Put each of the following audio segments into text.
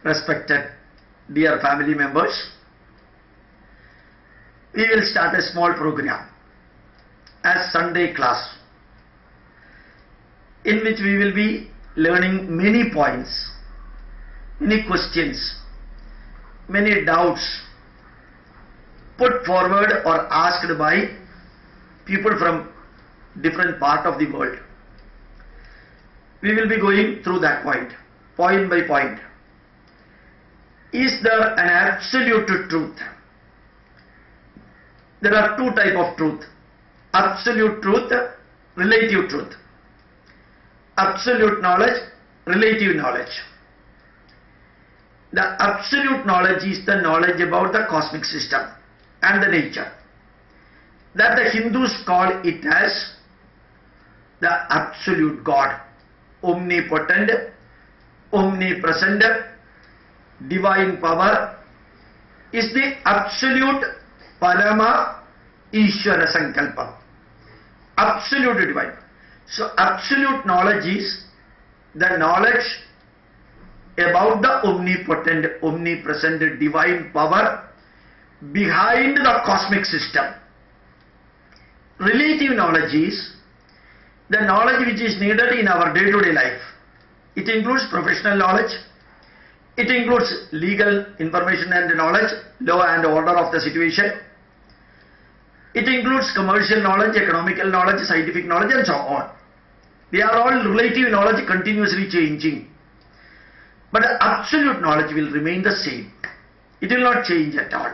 Respected dear family members, we will start a small program as Sunday class, in which we will be learning many points, many questions, many doubts put forward or asked by people from different part of the world. We will be going through that point by point. Is there an absolute truth? There are two types of truth: absolute truth, relative truth. Absolute knowledge, relative knowledge. The absolute knowledge is the knowledge about the cosmic system and the nature, that the Hindus call it as the absolute God, omnipotent, omnipresent, divine power, is the absolute Parama Ishvara Sankalpa, absolute divine. So absolute knowledge is the knowledge about the omnipotent, omnipresent, divine power behind the cosmic system. Relative knowledge is the knowledge which is needed in our day-to-day life. It includes professional knowledge, it includes legal information and knowledge, law and order of the situation. It includes commercial knowledge, economical knowledge, scientific knowledge, and so on. They are all relative knowledge, continuously changing. But the absolute knowledge will remain the same. It will not change at all.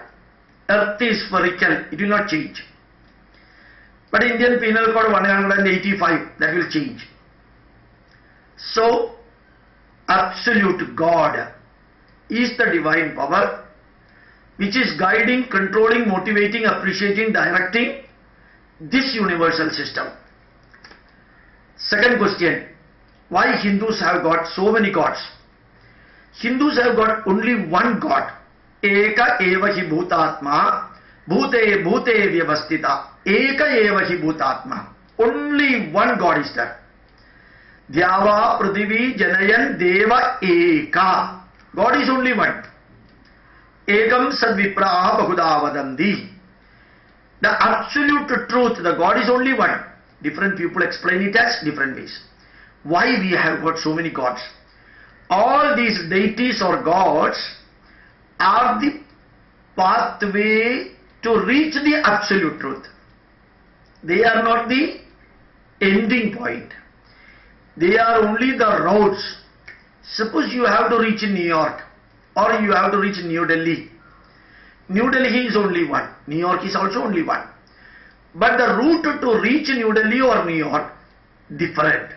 Earth is spherical, it will not change. But Indian Penal Code 185, that will change. So, absolute God is the divine power which is guiding, controlling, motivating, appreciating, directing this universal system. Second question: why Hindus have got so many gods? Hindus have got only one God. Eka eva hi bhutatma, bhute bhute vyavastita. Eka eva hi bhutatma. Only one God is there. Dhyava prithivi janayan deva eka. God is only one. Ekam sadvipraha bahuda vadandi. The absolute truth, the God is only one. Different people explain it as different ways. Why we have got so many gods? All these deities or gods are the pathway to reach the absolute truth. They are not the ending point. They are only the roads. Suppose you have to reach New York or you have to reach New Delhi. New Delhi is only one. New York is also only one. But the route to reach New Delhi or New York, different.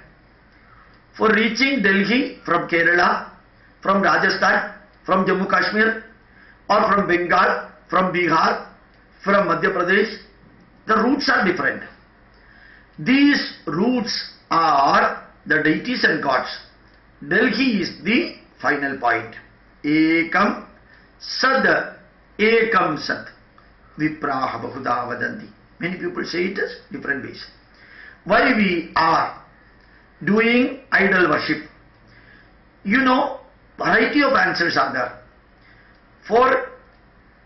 For reaching Delhi from Kerala, from Rajasthan, from Jammu Kashmir, or from Bengal, from Bihar, from Madhya Pradesh, the routes are different. These routes are the deities and gods. Delhi is the final point. Ekam sad, ekam sad, vipraha bahuda vadanti. Many people say it as different ways. Why we are doing idol worship? You know, variety of answers are there. For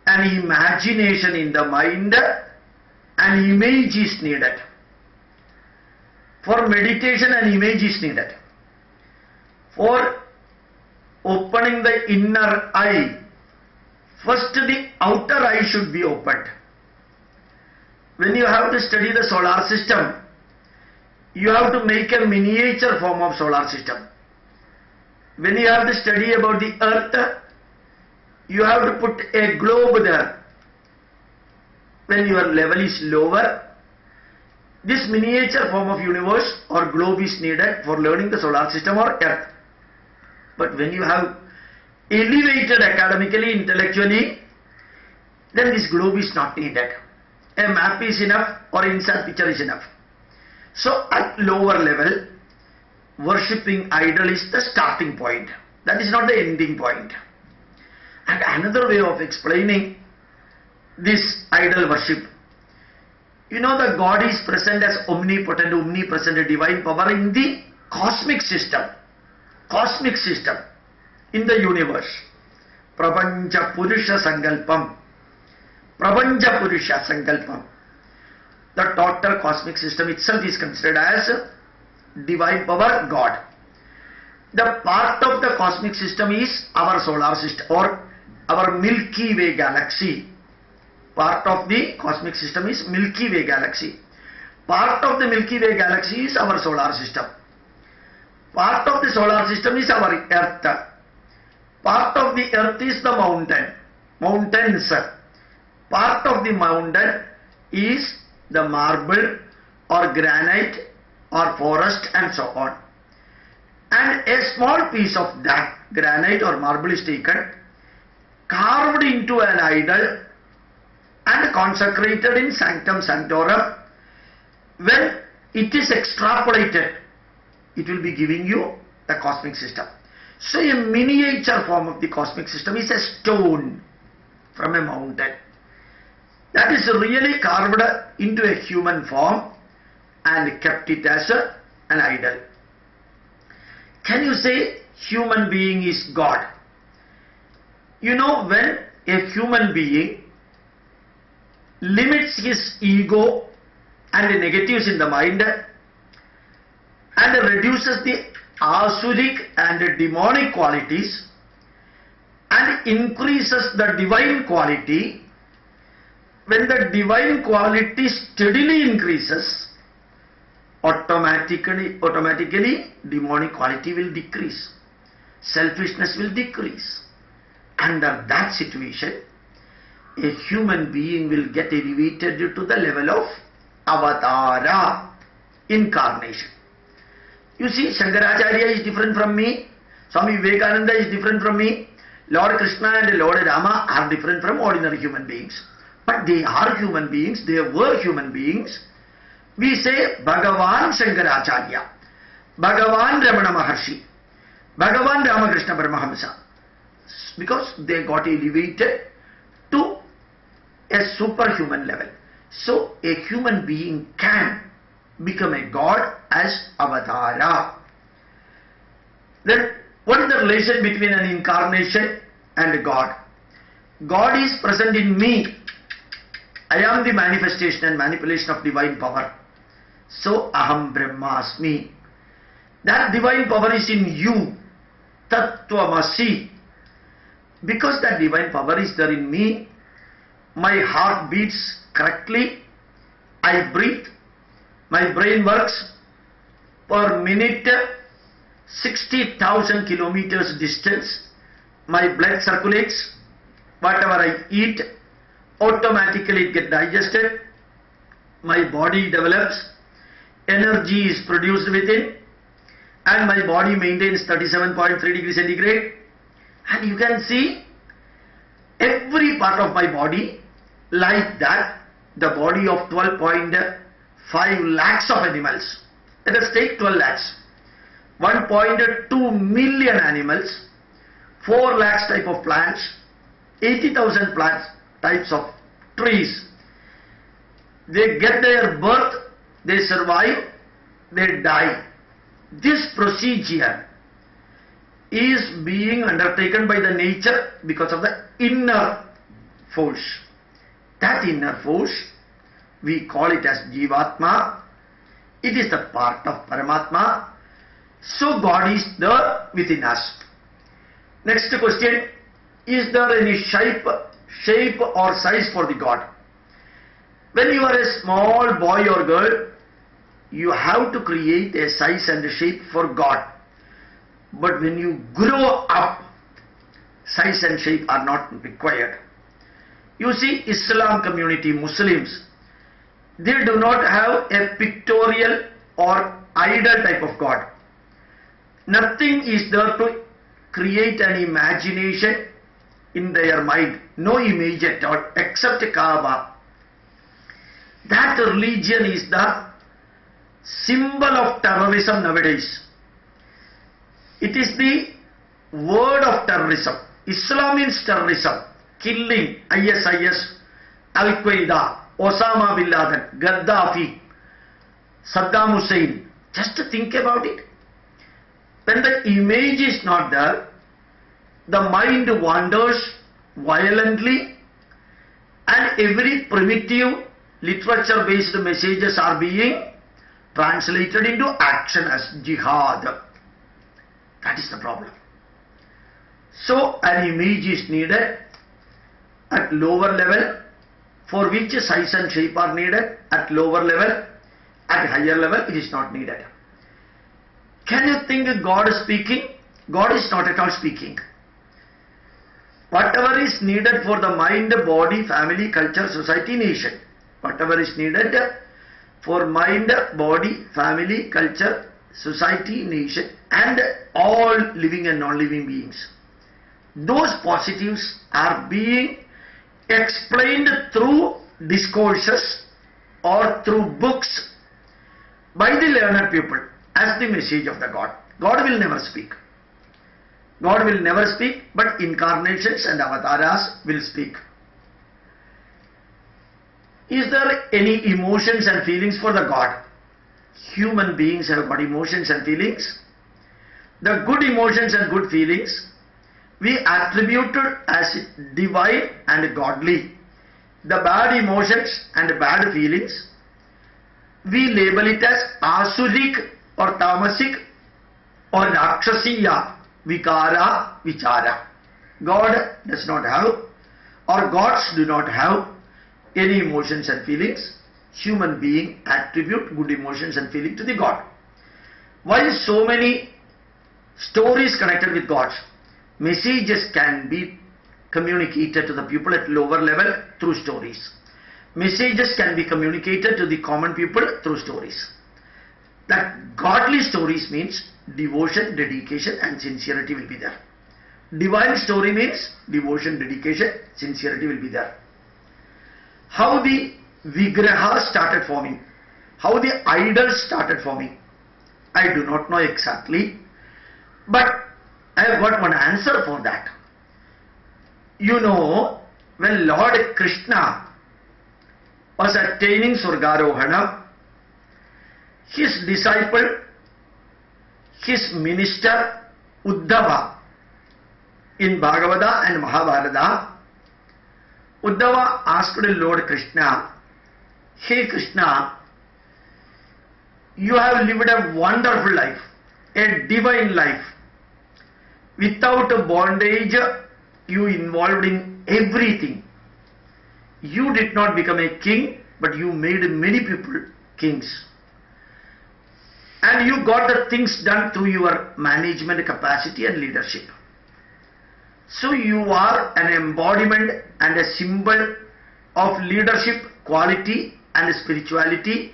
an imagination in the mind, an image is needed. For meditation, an image is needed. For opening the inner eye, first the outer eye should be opened. When you have to study the solar system, you have to make a miniature form of solar system. When you have to study about the earth, you have to put a globe there. When your level is lower, this miniature form of universe or globe is needed for learning the solar system or earth. But when you have elevated academically, intellectually, then this globe is not needed. A map is enough or insert picture is enough. So at lower level, worshipping idol is the starting point. That is not the ending point. And another way of explaining this idol worship, you know, the God is present as omnipotent, omnipresent, divine power in the cosmic system in the universe. Prabanja Purusha Sankalpam. Prabanja Purusha Sankalpam. The total cosmic system itself is considered as divine power, God. The part of the cosmic system is our solar system or our Milky Way galaxy. Part of the cosmic system is Milky Way galaxy. Part of the Milky Way galaxy is our solar system. Part of the solar system is our earth. Part of the earth is the mountains. Part of the mountain is the marble or granite or forest and so on. And a small piece of that granite or marble is taken, carved into an idol and consecrated in Sanctum Sanctorum. When it is extrapolated, it will be giving you the cosmic system. So a miniature form of the cosmic system is a stone from a mountain that is really carved into a human form and kept it as an idol. Can you say human being is God? You know, when a human being limits his ego and the negatives in the mind and reduces the asuric and demonic qualities and increases the divine quality, when the divine quality steadily increases, automatically demonic quality will decrease, selfishness will decrease. Under that situation, a human being will get elevated to the level of avatara, incarnation. You see, Shankaracharya is different from me, Swami Vivekananda is different from me, Lord Krishna and Lord Rama are different from ordinary human beings. But they are human beings, they were human beings. We say Bhagavan Shankaracharya, Bhagavan Ramana Maharshi, Bhagavan Ramakrishna Paramahamsa, because they got elevated to a superhuman level. So a human being can become a god as avatara. Then what is the relation between an incarnation and God? God is present in me. I am the manifestation and manipulation of divine power. So aham brahmasmi. That divine power is in you. Tattvamasi. Because that divine power is there in me, my heart beats correctly, I breathe, my brain works per minute 60,000 kilometers distance, my blood circulates, whatever I eat, automatically it gets digested, my body develops, energy is produced within, and my body maintains 37.3 degrees centigrade. And you can see every part of my body like that, the body of 12.5 lakhs of animals. Let us take 12 lakhs. 1.2 million animals, 4 lakhs type of plants, 80,000 plants, types of trees. They get their birth, they survive, they die. This procedure is being undertaken by the nature because of the inner force. That inner force, we call it as Jivatma. It is the part of Paramatma. So God is there within us. Next question, is there any shape or size for the God? When you are a small boy or girl, you have to create a size and a shape for God. But when you grow up, size and shape are not required. You see, Islam community, Muslims, they do not have a pictorial or idol type of God. Nothing is there to create an imagination in their mind. No image at all except Kaaba. That religion is the symbol of terrorism nowadays. It is the word of terrorism. Islam means terrorism, killing, ISIS, Al-Qaeda, Osama bin Laden, Gaddafi, Saddam Hussein. Just think about it. When the image is not there, the mind wanders violently, and every primitive literature based messages are being translated into action as jihad. That is the problem. So an image is needed at lower level, for which size and shape are needed at lower level. At higher level it is not needed. Can you think God is speaking? God is not at all speaking. Whatever is needed for the mind, body, family, culture, society, nation, whatever is needed for mind, body, family, culture, society, nation, and all living and non-living beings, those positives are being explained through discourses or through books by the learned people as the message of the God. God will never speak. God will never speak, but incarnations and avatars will speak. Is there any emotions and feelings for the God? Human beings have got emotions and feelings. The good emotions and good feelings we attribute as divine and godly. The bad emotions and bad feelings we label it as asurik or tamasic or rakshasiya, vikara, vichara. God does not have, or gods do not have any emotions and feelings. Human being attribute good emotions and feelings to the God. Why so many stories connected with gods? Messages can be communicated to the people at lower level through stories. Messages can be communicated to the common people through stories. That godly stories means devotion, dedication and sincerity will be there. Divine story means devotion, dedication, sincerity will be there. How the vigrahas started forming, how the idols started forming, I do not know exactly, but I have got one answer for that. You know, when Lord Krishna was attaining Surgarohana, his disciple, his minister Uddhava, in Bhagavata and Mahabharata, Uddhava asked Lord Krishna, "Hey Krishna, you have lived a wonderful life, a divine life. Without bondage, you involved in everything. You did not become a king, but you made many people kings. And you got the things done through your management capacity and leadership. So you are an embodiment and a symbol of leadership, quality and spirituality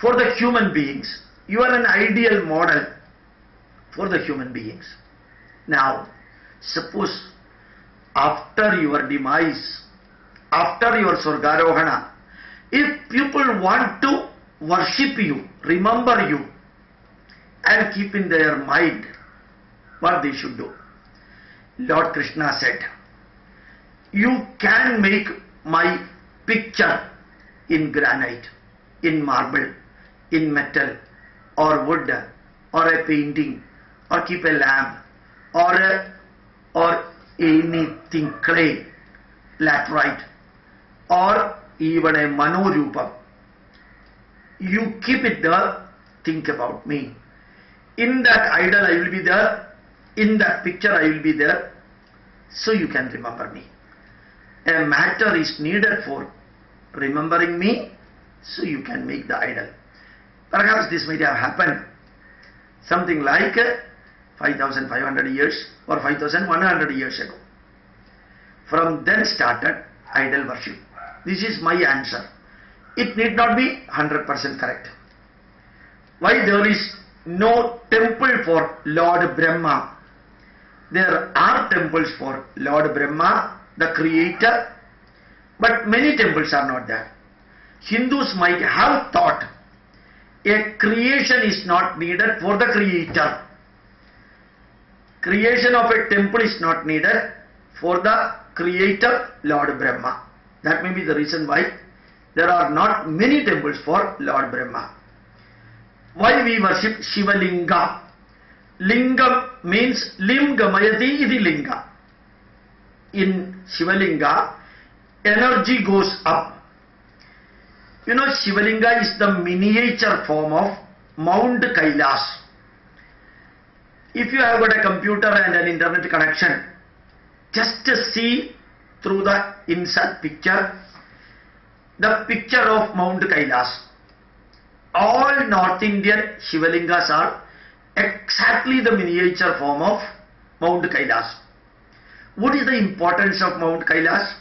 for the human beings. You are an ideal model for the human beings. Now, suppose after your demise, after your Surgarohana, if people want to worship you, remember you, and keep in their mind what they should do. Lord Krishna said, you can make my picture in granite, in marble, in metal, or wood, or a painting, or keep a lamp, or anything, clay, laterite, or even a manorupa. You keep it there, think about me. In that idol I will be there, in that picture I will be there, so you can remember me. A matter is needed for remembering me, so you can make the idol. Perhaps this might have happened something like 5,500 years or 5,100 years ago. From then started idol worship. This is my answer. It need not be 100% correct. Why there is no temple for Lord Brahma? There are temples for Lord Brahma, the creator, but many temples are not there. Hindus might have thought a creation is not needed for the creator. Creation of a temple is not needed for the creator, Lord Brahma. That may be the reason why there are not many temples for Lord Brahma. Why we worship Shiva Linga? Lingam means lim gamayati iti linga. In Shivalinga, energy goes up. You know, Shivalinga is the miniature form of Mount Kailas. If you have got a computer and an internet connection, just see through the insert picture, the picture of Mount Kailas. All North Indian Shivalingas are exactly the miniature form of Mount Kailas. What is the importance of Mount Kailas?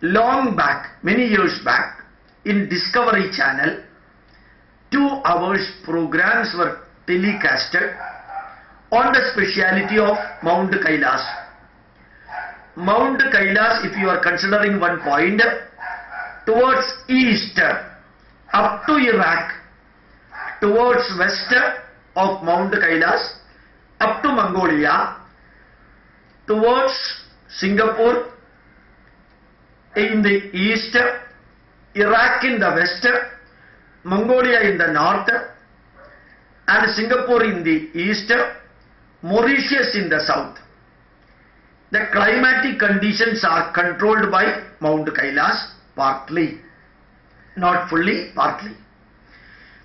Long back, many years back, in Discovery Channel, 2 hours programs were telecasted on the speciality of Mount Kailas. Mount Kailas, if you are considering one point, towards east, up to Iraq, towards west of Mount Kailas, up to Mongolia, towards Singapore in the east, Iraq in the west, Mongolia in the north, and Singapore in the east, Mauritius in the south. The climatic conditions are controlled by Mount Kailas partly, not fully, partly.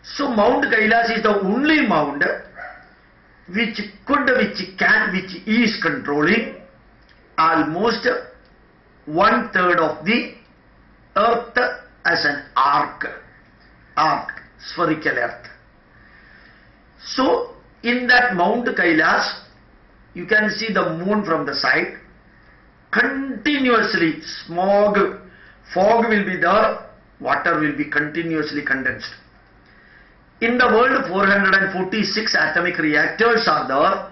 So Mount Kailas is the only mount which is controlling almost 1/3 of the earth as an arc, spherical earth. So in that Mount Kailas, you can see the moon from the side. Continuously fog will be there, water will be continuously condensed. In the world, 446 atomic reactors are there.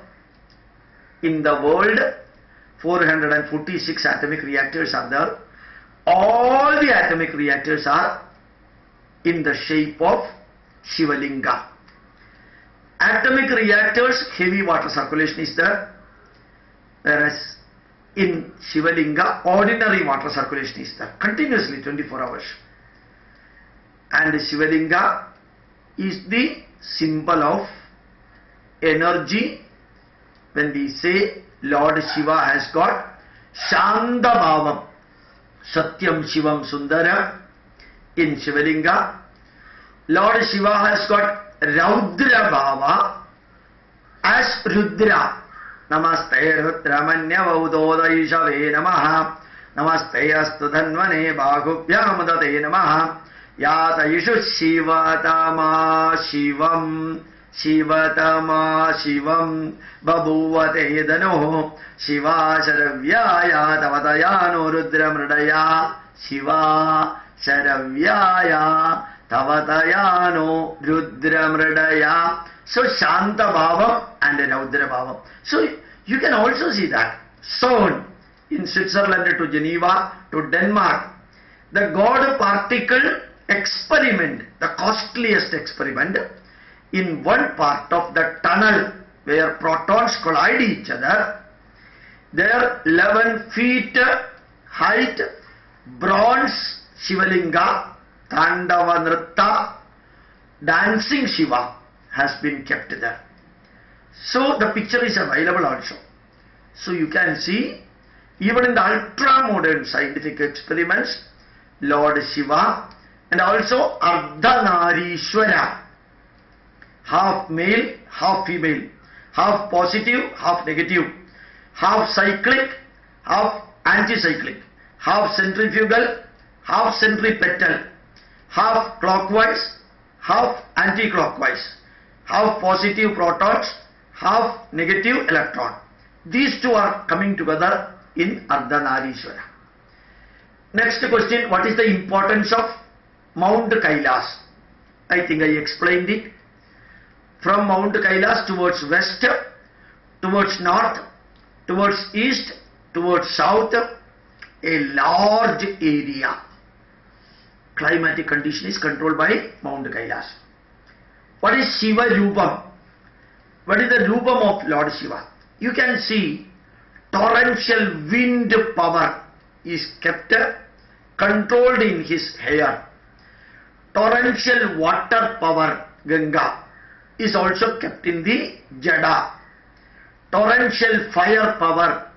In the world, 446 atomic reactors are there. All the atomic reactors are in the shape of Shivalinga. Atomic reactors, heavy water circulation is there, whereas in Shivalinga, ordinary water circulation is there, continuously 24 hours. And Shivalinga is the symbol of energy. When we say Lord Shiva has got Shanta Bhavam, Satyam Shivam Sundara in Shivalinga. Lord Shiva has got Raudra Bhava as Rudra. Namaste Rudra Manya Vaudodayishave Namaha. Namaste Astu Dhanvane Bhagubhyam Date Namaha. Yata Yishu Shivatama Shivam Shivatama Shivam Babuvate Dano Shiva Sharavyaya Tavatayano Rudra Mridaya Shiva Sharavyaya Tavatayano Rudra Mridaya. So Shanta Bhava and Raudra Bhava. So you can also see that CERN in Switzerland to Geneva to Denmark, the God particle experiment, the costliest experiment, in one part of the tunnel where protons collide each other, there 11 feet height bronze Shivalinga, Tandava Nritta, dancing Shiva has been kept there. So the picture is available also. So you can see, even in the ultra modern scientific experiments, Lord Shiva and also Ardhanarishwara, half male, half female, half positive, half negative, half cyclic, half anticyclic, half centrifugal, half centripetal, half clockwise, half anti-clockwise, half positive protons, half negative electron. These two are coming together in Ardhanarishwara. Next question, what is the importance of Mount Kailas? I think I explained it. From Mount Kailas towards west, towards north, towards east, towards south, a large area. Climatic condition is controlled by Mount Kailas. What is Shiva Rupam? What is the Rupam of Lord Shiva? You can see torrential wind power is kept controlled in his hair. Torrential water power, Ganga, is also kept in the jada. Torrential fire power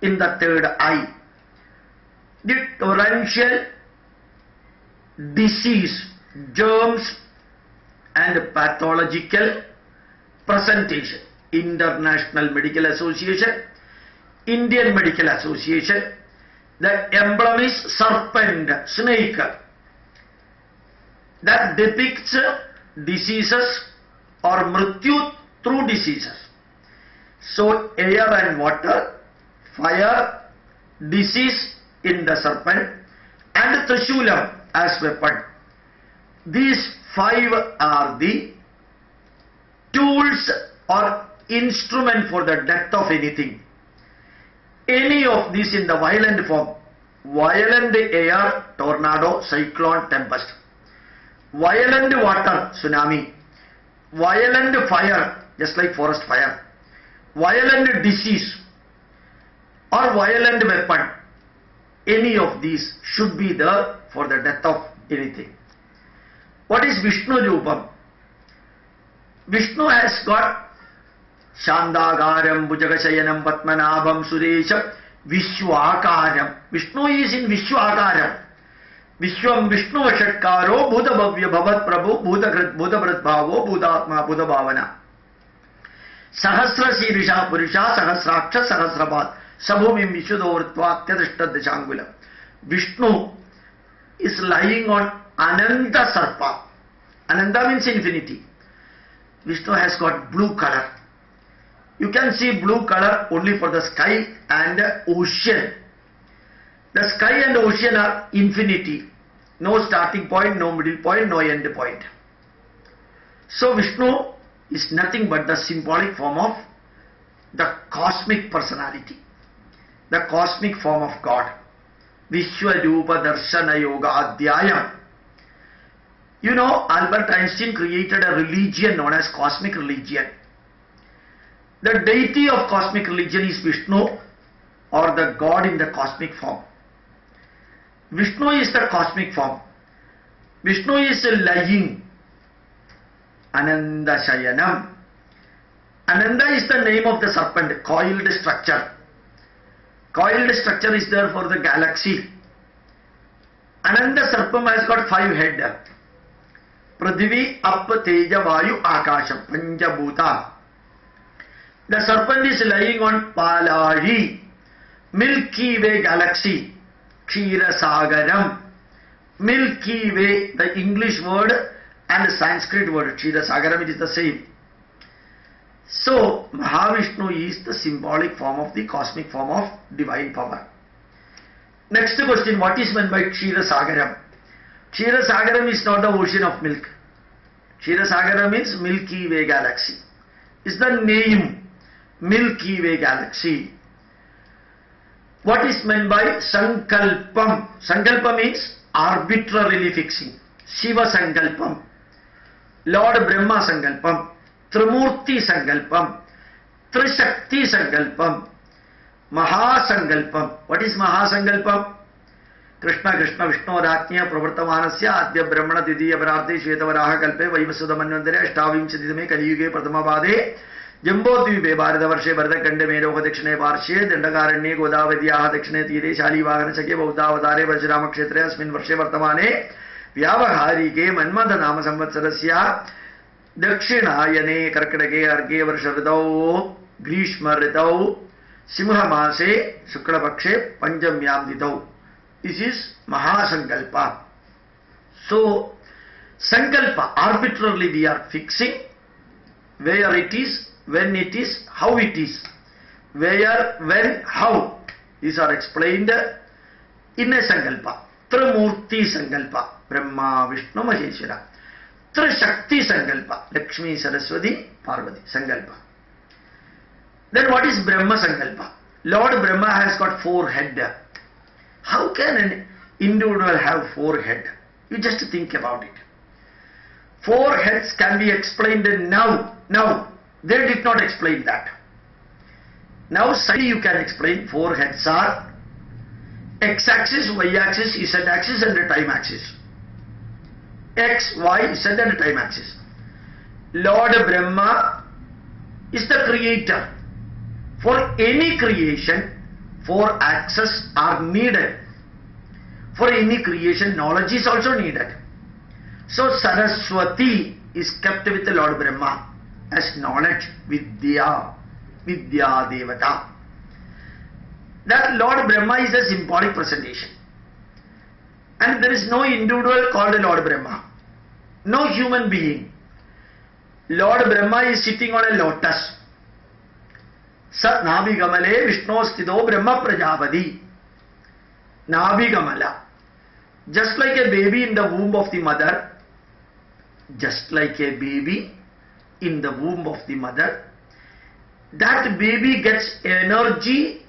in the third eye. The torrential disease, germs and pathological presentation. International Medical Association, Indian Medical Association. The emblem is serpent, snake. That depicts diseases or mrityu through diseases. So air and water, fire, disease in the serpent, and Trishulam as weapon. These five are the tools or instrument for the death of anything. Any of these in the violent form, violent air, tornado, cyclone, tempest, violent water, tsunami, violent fire, just like forest fire, violent disease or violent weapon, any of these should be there for the death of anything. What is Vishnu Rupam? Vishnu has got Shandagaram, Bhujagashayanam, Patmanabham, Suresham, Vishwakaram. Vishnu is in Vishwakaram. Vishwam Vishnu Vashatkaro, Bhuta Bhavya Bhavat Prabhu, Bhuta Bhratbhavo, Bhutatma, Bhuta Bhavana. Sahasra Sirisha Purisha, Sahasraksha, Sahasrabhat, Sabhumim Vishudovrtva, Tyadishta Deshangula. Vishnu is lying on Ananta Sarpa. Ananta means infinity. Vishnu has got blue color. You can see blue color only for the sky and ocean. The sky and ocean are infinity. No starting point, no middle point, no end point. So Vishnu is nothing but the symbolic form of the cosmic personality, the cosmic form of God. Vishwarupa Darshana Yoga Adhyayam. You know, Albert Einstein created a religion known as cosmic religion. The deity of cosmic religion is Vishnu, or the God in the cosmic form. Vishnu is the cosmic form. Vishnu is lying. Ananda Shayanam. Ananda is the name of the serpent, coiled structure. Coiled structure is there for the galaxy. Ananda Sarpam has got 5 heads. Pradhivi, Appa, Teja, Vayu, Akasham, Panjabhuta. The serpent is lying on Palari, Milky Way galaxy, Kshira Sagaram. Milky Way, the English word and the Sanskrit word, Kshira Sagaram, it is the same. So, Mahavishnu is the symbolic form of the cosmic form of divine power. Next question, what is meant by Kshira Sagaram? Kshira Sagaram is not the ocean of milk. Kshira Sagaram means Milky Way galaxy. Is the name Milky Way galaxy. What is meant by Sankalpam? Sankalpam means arbitrarily fixing. Shiva Sankalpam, Lord Brahma Sankalpam, Trimurti Sankalpam, Trishakti Sankalpam, Mahasankalpam. What is Mahasankalpam? Krishna Krishna Vishnu Ratnya Pravartamanasya Adya Brahmana Didiya Bharate Shvetavaraha Kalpe Vaivasuda Manvandare Ashtavinchadidame Kaliyuge Pratamavade Jambodvipe Bharatavarshe Bharatkhande Meroga Dakshine Varshe Dandakaranye Godavadyaha Dakshine Tire Shalivagana Sakhe Bauddhavatare Vajrama Kshetre Asmin Varshe Vartamane Vyavaharike Manmada Nama Samvatsarasya Dakshinayane Karkadake Arge Varsharidau Grishma Ritau Simha Mase Shukla Pakshe Panjamyam Ditau. This is Mahasankalpa. So, Sankalpa, arbitrarily we are fixing where it is, when it is, how it is. Where, when, how. These are explained in a Sankalpa. Trimurti Sankalpa, Brahma, Vishnu, Maheshwara. Trishakti Sankalpa, Lakshmi, Saraswati, Parvati, Sankalpa. Then what is Brahma Sankalpa? Lord Brahma has got 4 heads. How can an individual have 4 heads? You just think about it. 4 heads can be explained now. Now, they did not explain that. Now, suddenly you can explain 4 heads are x-axis, y-axis, z-axis and time axis. X, Y, Z and time axis. Lord Brahma is the creator. For any creation, 4 axes are needed. For any creation, knowledge is also needed. So Saraswati is kept with the Lord Brahma as knowledge, Vidya, Vidya Devata. That Lord Brahma is a symbolic presentation. And there is no individual called Lord Brahma. No human being. Lord Brahma is sitting on a lotus. Sat Nabhigamale Vishnostido Brahma Prajapati. Nabhigamala. Just like a baby in the womb of the mother, just like a baby in the womb of the mother, that baby gets energy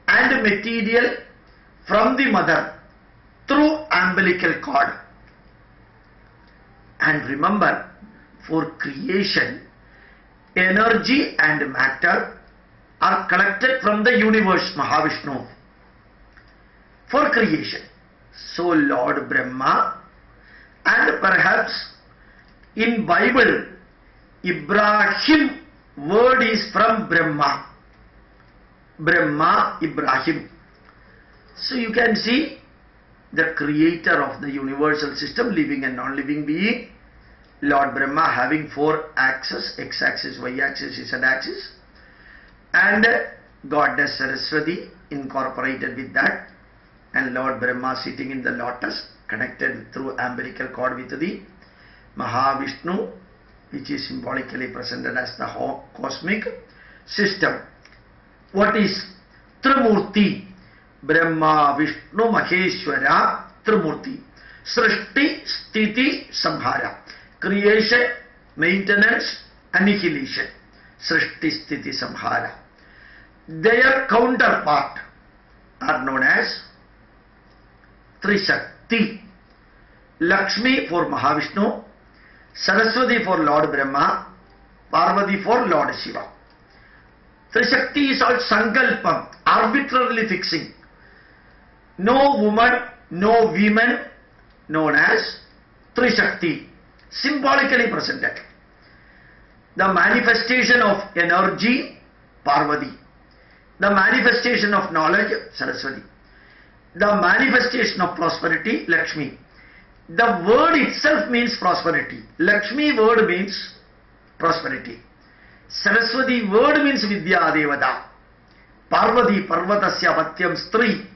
and material from the mother through umbilical cord. And remember, for creation, energy and matter are collected from the universe, Mahavishnu, for creation. So Lord Brahma, and perhaps in Bible, Ibrahim word is from Brahma. Brahma, Ibrahim. So you can see the creator of the universal system, living and non-living being, Lord Brahma having 4 axes, x-axis, y-axis, z-axis, and Goddess Saraswati incorporated with that, and Lord Brahma sitting in the lotus, connected through umbilical cord with the Mahavishnu, which is symbolically presented as the cosmic system. What is Trimurti? Brahma, Vishnu, Maheshwara, Trimurti. Srishti, Sthiti, Samhara. Creation, maintenance, annihilation. Srishti, Sthiti, Samhara. Their counterpart are known as Trishakti. Lakshmi for Mahavishnu, Saraswati for Lord Brahma, Parvati for Lord Shiva. Trishakti is all Sankalpam, arbitrarily fixing. No woman, no women, known as Trishakti, symbolically presented. The manifestation of energy, Parvati. The manifestation of knowledge, Saraswati. The manifestation of prosperity, Lakshmi. The word itself means prosperity. Lakshmi word means prosperity. Saraswati word means Vidya Devata. Parvati Parvatasya Patyam Stri.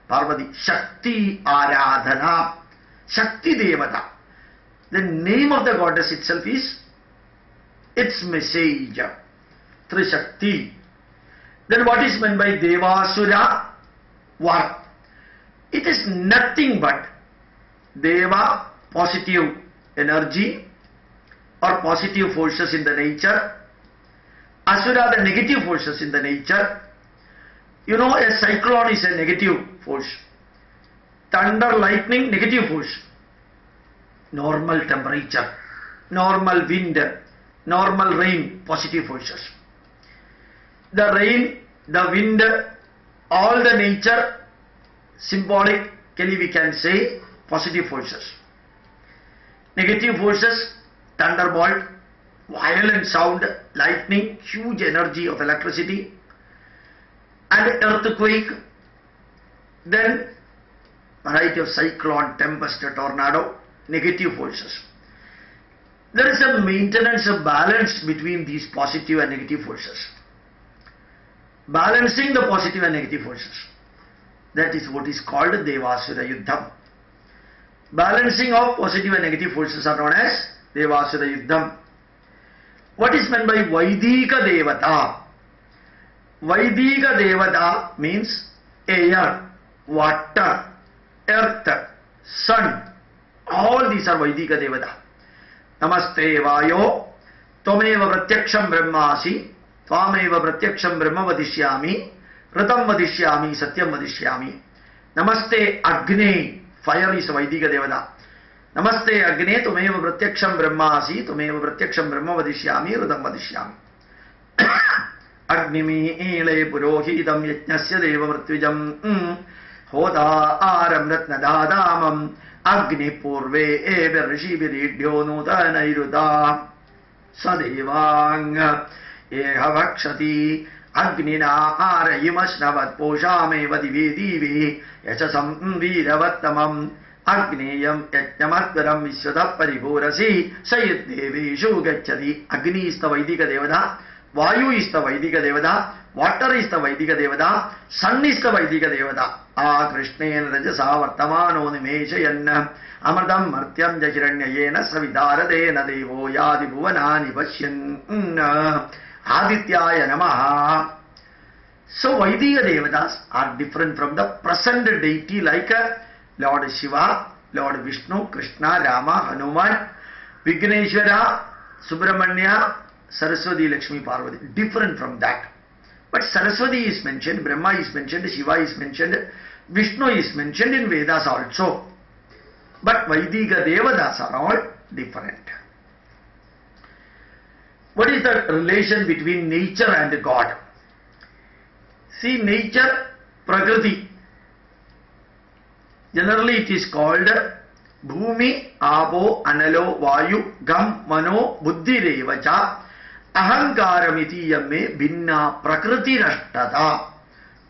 Parvati Shakti Aradhana. Shakti Devata. The name of the goddess itself is its message. Trishakti. Then what is meant by Devasura? What? It is nothing but Deva, positive energy or positive forces in the nature. Asura, the negative forces in the nature. You know, a cyclone is a negative force. Thunder, lightning, negative force. Normal temperature, normal wind, normal rain, positive forces. The rain, the wind, all the nature, symbolically we can say positive forces. Negative forces, thunderbolt, violent sound, lightning, huge energy of electricity, and earthquake, then variety of cyclone, tempest, tornado, negative forces. There is a maintenance of balance between these positive and negative forces. Balancing the positive and negative forces. That is what is called Devasura Yuddham. Balancing of positive and negative forces are known as Devasura Yuddham. What is meant by Vaidika Devata? Vaidika Devata means air, water, earth, sun. All these are Vaidika Devata. Namaste Vayo, Tvameva Pratyaksham Brahmasi, Tvameva Pratyaksham Brahma Vadishyami, Ratam Vadishyami, Satyam Vadishyami. Namaste Agne, fire is Vaidika Devata. Namaste Agne, Tvameva Pratyaksham Brahmasi, Tvameva Pratyaksham Brahma Vadishyami, Ratam Vadishyami. Agnimi Purohitam Yajnasya Deva Mritvijam Hoda Aram Ratnadadamam Agni Purve Eva Rishi Viridyo Nudana Iruda. Sadevang Ehavakshati Agnina Arayimasnavat Poshame Vadive Dive Yachasam Viravattamam Agneyam Yajnamatvaram Visvada Paripurasi Sayat Deveshu Gachati. Agni is the Vaidika Devada, Vayu is the Vaidika Devada, water is the Vaidika Devada, sun is the Vaidika Devada. Krishnen Rajasa Vartamano Nimeshayan Amardam Martyam Jahiranyayena Savidaradena Devo Yadi Bhuvanani Pashyan Adityaya Namaha. So Vaidika Devadas are different from the present deity like Lord Shiva, Lord Vishnu, Krishna, Rama, Hanuman, Vigneshwara, Subramanya, Saraswati, Lakshmi, Parvati. Different from that. But Saraswati is mentioned, Brahma is mentioned, Shiva is mentioned, Vishnu is mentioned in Vedas also. But Vaidika Devadas are all different. What is the relation between nature and God? See, nature, Prakriti. Generally it is called Bhumi, Abo, Analo, Vayu, Gam, Mano, Buddhi Revacha, Ahankaramiti Yamme, Binna, Prakriti Rashtata.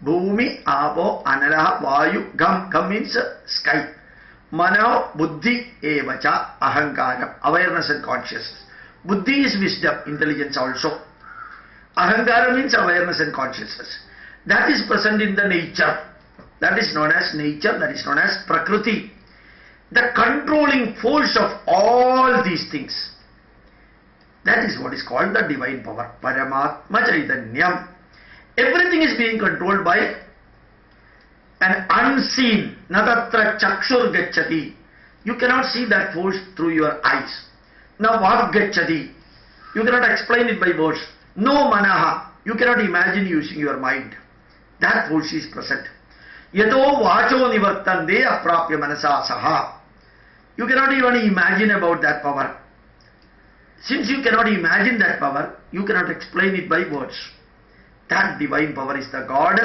Bhumi, Abo, Anala, Vayu, Gam. Gam means sky. Mano, Buddhi Evacha, Ahankaram, awareness and consciousness. Buddhi is wisdom, intelligence also. Ahankara means awareness and consciousness. That is present in the nature. That is known as nature, that is known as Prakriti. The controlling force of all these things. That is what is called the divine power. Paramatma Chaitanyam. Everything is being controlled by an unseen. Natatra Chakshur Gachati. You cannot see that force through your eyes. Now what Gachati? You cannot explain it by words. No Manaha. You cannot imagine using your mind. That force is present. Yato Vacho Nivartande Aprapya Manasa Saha. You cannot even imagine about that power. Since you cannot imagine that power, you cannot explain it by words. That divine power is the God.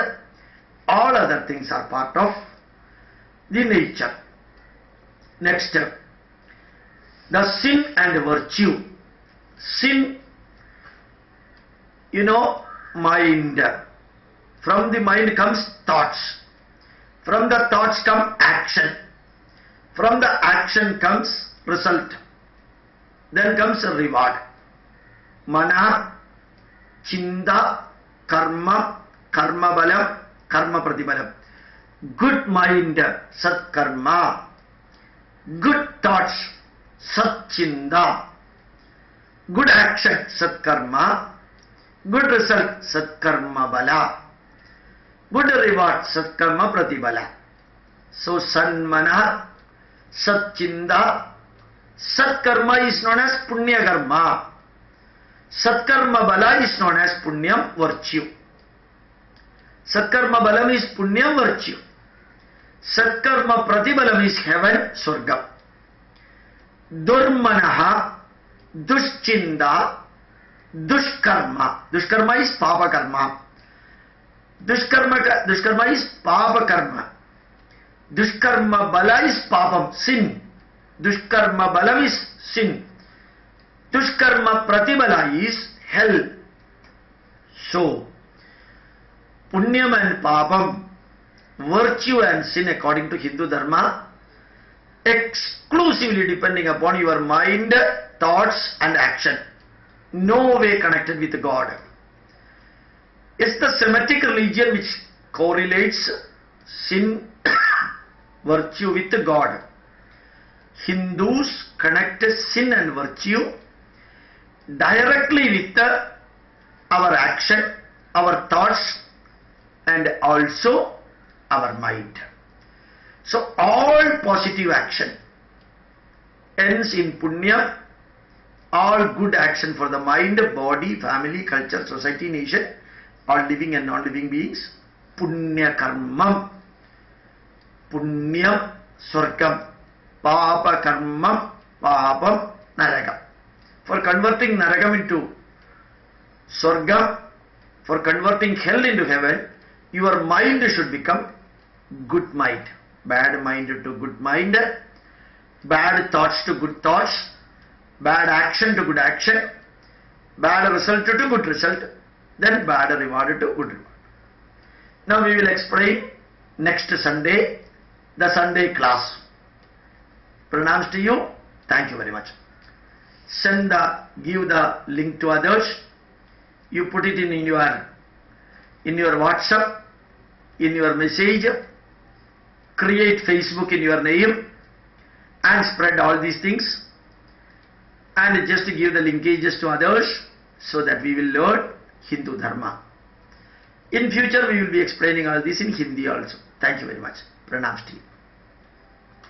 All other things are part of the nature. Next step. The sin and virtue. Sin, mind. From the mind comes thoughts. From the thoughts come action. From the action comes result. Then comes a reward. Mana, Chinda, Karma, Karma Balam, Karma Pratibalam. Good mind, Sat Karma. Good thoughts, Sat Chinda. Good action, Sat Karma. Good result, Sat Karma Bala. Good reward, Sat Karma Pratibala. So Sanmana, Sat Chinda. Sat Karma is known as Punya Karma. Sat Karma Bala is known as Punyam virtue. Sat Karma Balam is Punyam virtue. Sat Karma Pratibalam is heaven, Surgam. Durmanaha, Duschinda, Dushkarma. Dushkarma is Papa Karma. Dushkarma is Papa Karma. Dushkarma Bala is Papam, sin. Dushkarma Balam is sin. Dushkarma Pratibala is hell. So, Punyam and Papam, virtue and sin according to Hindu Dharma, exclusively depending upon your mind, thoughts and action. No way connected with God. It's the Semitic religion which correlates sin, virtue with God. Hindus connect sin and virtue directly with our action, our thoughts and also our mind. So all positive action ends in punya, all good action for the mind, body, family, culture, society, nation, all living and non-living beings, punya karmam, punyam swargam, papa karmam, papam naragam. For converting naragam into swargam, for converting hell into heaven, your mind should become good mind. Bad mind to good mind, bad thoughts to good thoughts, bad action to good action, bad result to good result, then bad reward to good reward. Now we will explain next Sunday, the Sunday class. Pranams to you. Thank you very much. Give the link to others. You put it in your WhatsApp, in your message, create Facebook in your name, and spread all these things, and just give the linkages to others so that we will learn Hindu Dharma. In future we will be explaining all this in Hindi also. Thank you very much. Pranams to you.